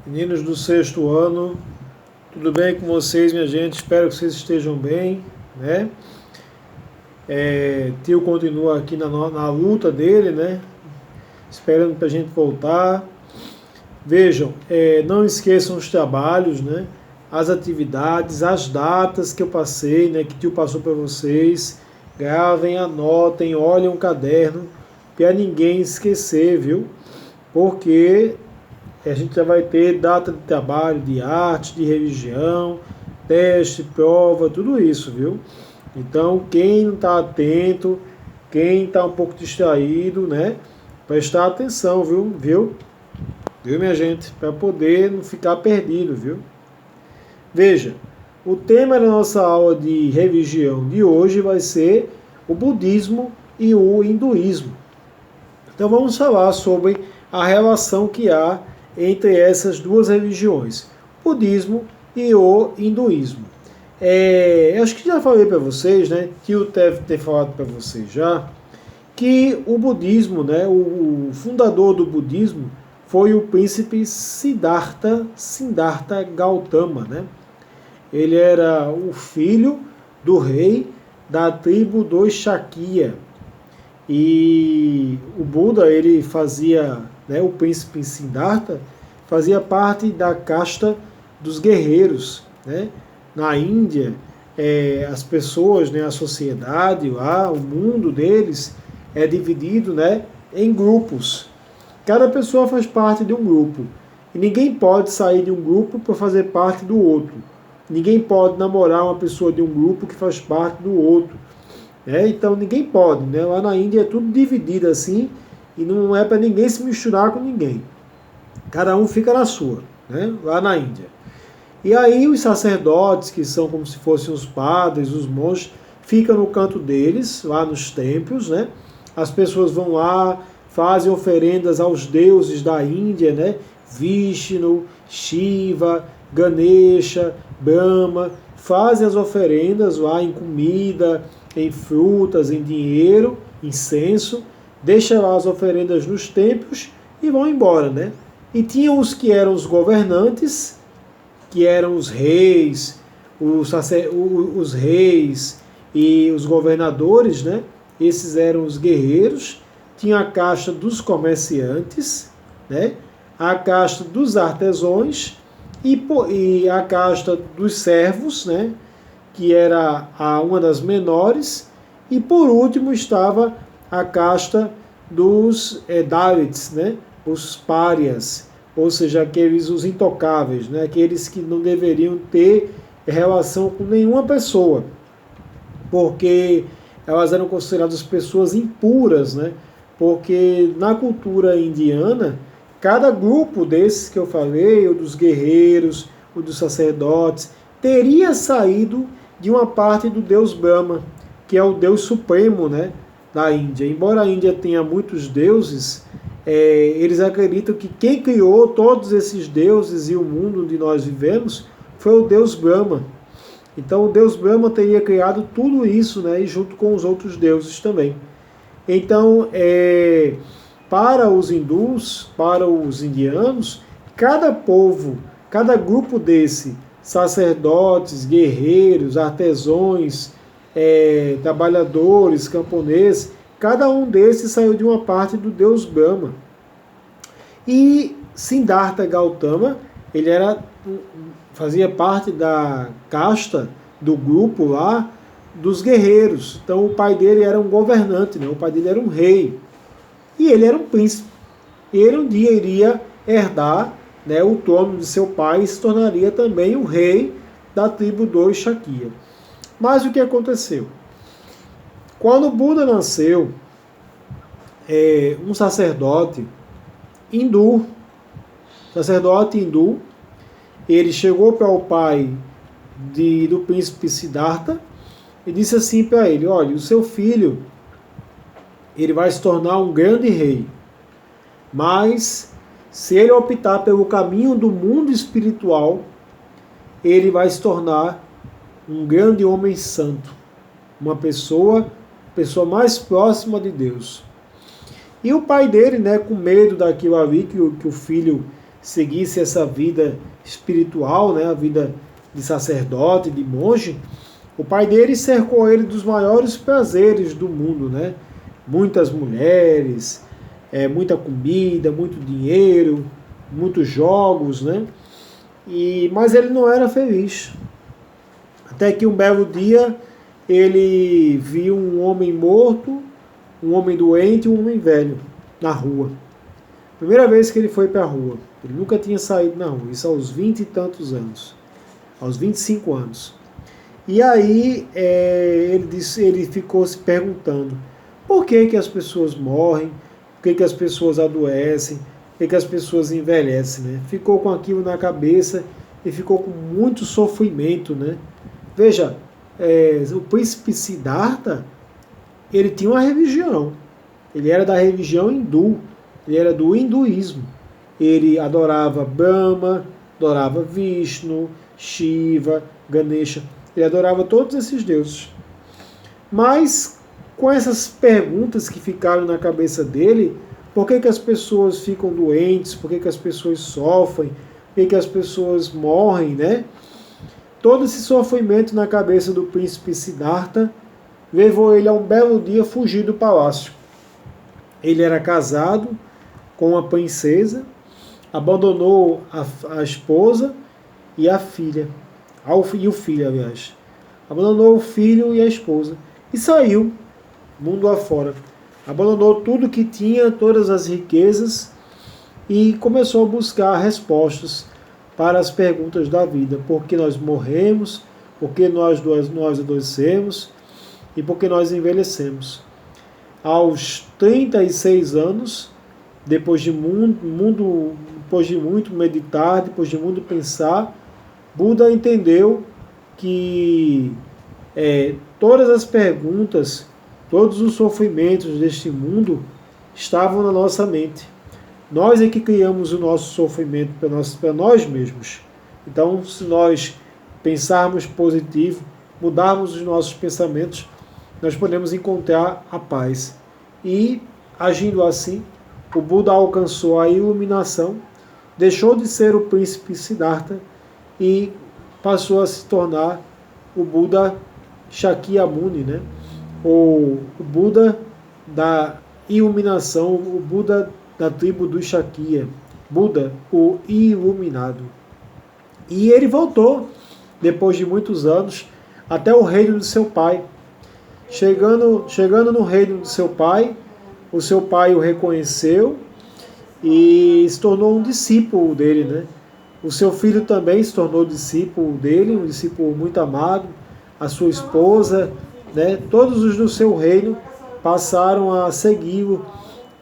Meninos do sexto ano, tudo bem com vocês, minha gente? Espero que vocês estejam bem, né? Tio continua aqui na luta dele, né? Esperando para a gente voltar. Vejam, não esqueçam os trabalhos, né? As atividades, as datas que eu passei, né? Que o tio passou para vocês. Gravem, anotem, olhem o caderno, para ninguém esquecer, viu? Porque a gente já vai ter data de trabalho, de arte, de religião, teste, prova, tudo isso, viu? Então, quem não está atento, quem está um pouco distraído, né? Prestar atenção, viu, minha gente? Para poder não ficar perdido, viu? Veja, o tema da nossa aula de religião de hoje vai ser o budismo e o hinduísmo. Então, vamos falar sobre a relação que há entre essas duas religiões, o budismo e o hinduísmo. Acho que já falei para vocês, né? Tio deve ter falado para vocês já, que o budismo, né? O fundador do budismo foi o príncipe Siddhartha Gautama, né? Ele era o filho do rei da tribo dos Shakya. E o Buda, ele fazia, né, o príncipe Siddhartha, fazia parte da casta dos guerreiros, né? Na Índia, as pessoas, né, a sociedade lá, o mundo deles é dividido, né, em grupos. Cada pessoa faz parte de um grupo. E ninguém pode sair de um grupo para fazer parte do outro. Ninguém pode namorar uma pessoa de um grupo que faz parte do outro. Então ninguém pode, né? Lá na Índia é tudo dividido assim e não é para ninguém se misturar com ninguém. Cada um fica na sua, né? Lá na Índia. E aí os sacerdotes, que são como se fossem os padres, os monges, ficam no canto deles, lá nos templos, né? As pessoas vão lá, fazem oferendas aos deuses da Índia, né? Vishnu, Shiva, Ganesha, Brahma, fazem as oferendas lá em comida, em frutas, em dinheiro, incenso, deixa lá as oferendas nos templos e vão embora, né? E tinham os que eram os governantes, que eram os reis, os reis e os governadores, né? Esses eram os guerreiros. Tinha a casta dos comerciantes, né? A casta dos artesãos e a casta dos servos, né? Que era uma das menores, e por último estava a casta dos Dalits, né? Os párias, ou seja, os intocáveis, né? Aqueles que não deveriam ter relação com nenhuma pessoa, porque elas eram consideradas pessoas impuras, né? Porque na cultura indiana, cada grupo desses que eu falei, o dos guerreiros, o dos sacerdotes, teria saído de uma parte do deus Brahma, que é o deus supremo, né, da Índia. Embora a Índia tenha muitos deuses, eles acreditam que quem criou todos esses deuses e o mundo onde nós vivemos foi o deus Brahma. Então o deus Brahma teria criado tudo isso, né, e junto com os outros deuses também. Então, para os hindus, para os indianos, cada povo, cada grupo desse, sacerdotes, guerreiros, artesãos, trabalhadores, camponeses, cada um desses saiu de uma parte do deus Brahma. E Siddhartha Gautama, ele fazia parte da casta, do grupo lá, dos guerreiros. Então o pai dele era um governante, né? O pai dele era um rei. E ele era um príncipe. E ele um dia iria herdar, né, o trono de seu pai e se tornaria também o rei da tribo dos Shakya. Mas o que aconteceu? Quando Buda nasceu, um sacerdote hindu, ele chegou para o pai do príncipe Siddhartha e disse assim para ele: olha, o seu filho, ele vai se tornar um grande rei, mas se ele optar pelo caminho do mundo espiritual, ele vai se tornar um grande homem santo, uma pessoa mais próxima de Deus. E o pai dele, né, com medo daquilo ali que o filho seguisse essa vida espiritual, né, a vida de sacerdote, de monge, o pai dele cercou ele dos maiores prazeres do mundo, né? Muitas mulheres, muita comida, muito dinheiro, muitos jogos, né? Mas ele não era feliz. Até que um belo dia ele viu um homem morto, um homem doente e um homem velho na rua. Primeira vez que ele foi para a rua. Ele nunca tinha saído na rua, isso aos 20 e tantos anos, aos 25 anos. E aí ele ficou se perguntando por que as pessoas morrem, por que as pessoas adoecem, por que as pessoas envelhecem, né? Ficou com aquilo na cabeça e ficou com muito sofrimento, né? Veja, o príncipe Siddhartha, ele tinha uma religião, ele era da religião hindu, ele era do hinduísmo, ele adorava Brahma, adorava Vishnu, Shiva, Ganesha, ele adorava todos esses deuses. Mas com essas perguntas que ficaram na cabeça dele, por que as pessoas ficam doentes, por que as pessoas sofrem, por que as pessoas morrem, né? Todo esse sofrimento na cabeça do príncipe Siddhartha levou ele a um belo dia fugir do palácio. Ele era casado com uma princesa, abandonou a esposa e a filha, e o filho, aliás. Abandonou o filho e a esposa e saiu mundo afora. Abandonou tudo que tinha, todas as riquezas, e começou a buscar respostas para as perguntas da vida. Por que nós morremos? Por que nós adoecemos? E por que nós envelhecemos? Aos 36 anos, depois de muito meditar, depois de muito pensar, Buda entendeu que todas as perguntas, todos os sofrimentos deste mundo estavam na nossa mente. Nós é que criamos o nosso sofrimento para nós mesmos. Então, se nós pensarmos positivo, mudarmos os nossos pensamentos, nós podemos encontrar a paz. E, agindo assim, o Buda alcançou a iluminação, deixou de ser o príncipe Siddhartha e passou a se tornar o Buda Shakyamuni, né? O Buda da iluminação, o Buda da tribo do Shakya, Buda, o iluminado. E ele voltou, depois de muitos anos, até o reino de seu pai. Chegando no reino de seu pai, o seu pai o reconheceu e se tornou um discípulo dele, né? O seu filho também se tornou discípulo dele, um discípulo muito amado, a sua esposa, né? Todos os do seu reino passaram a segui-lo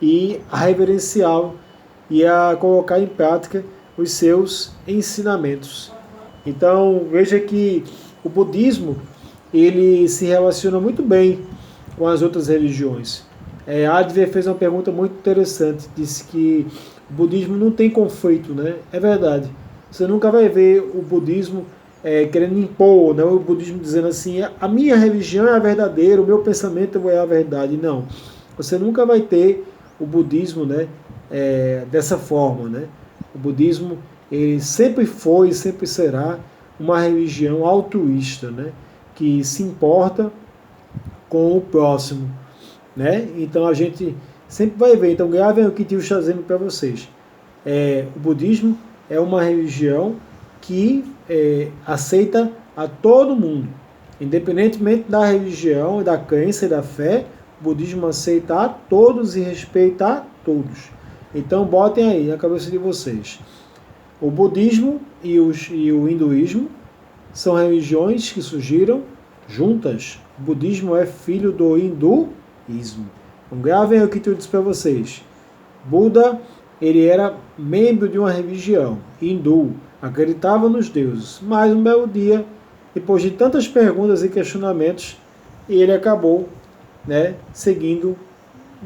e a reverenciá-lo e a colocar em prática os seus ensinamentos. Então, veja que o budismo, ele se relaciona muito bem com as outras religiões. Adver fez uma pergunta muito interessante, disse que o budismo não tem conflito, né? É verdade. Você nunca vai ver o budismo querendo impor, né? O budismo dizendo assim, a minha religião é a verdadeira, o meu pensamento é a verdade. Não. Você nunca vai ter o budismo, né, dessa forma, né? O budismo, ele sempre foi e sempre será uma religião altruísta, né, que se importa com o próximo, né? Então a gente sempre vai ver. Então gravem o que eu estou dizendo para vocês. O budismo é uma religião que aceita a todo mundo, independentemente da religião, da crença e da fé. O budismo aceita a todos e respeita a todos. Então botem aí na cabeça de vocês. O budismo e o hinduísmo são religiões que surgiram juntas. O budismo é filho do hinduísmo. Então gravem o que eu disse para vocês. Buda, ele era membro de uma religião hindu, acreditava nos deuses. Mas um belo dia, depois de tantas perguntas e questionamentos, ele acabou, né, seguindo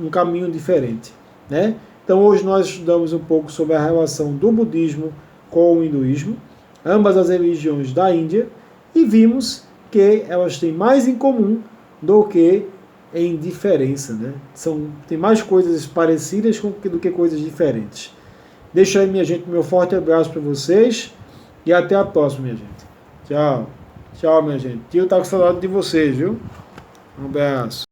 um caminho diferente, né? Então hoje nós estudamos um pouco sobre a relação do budismo com o hinduísmo, ambas as religiões da Índia, e vimos que elas têm mais em comum do que em diferença, né? Tem mais coisas parecidas do que coisas diferentes. Deixa aí, minha gente, meu forte abraço para vocês e até a próxima, minha gente. Tchau. Tchau, minha gente. Tio tá com saudade de vocês, viu? Um abraço.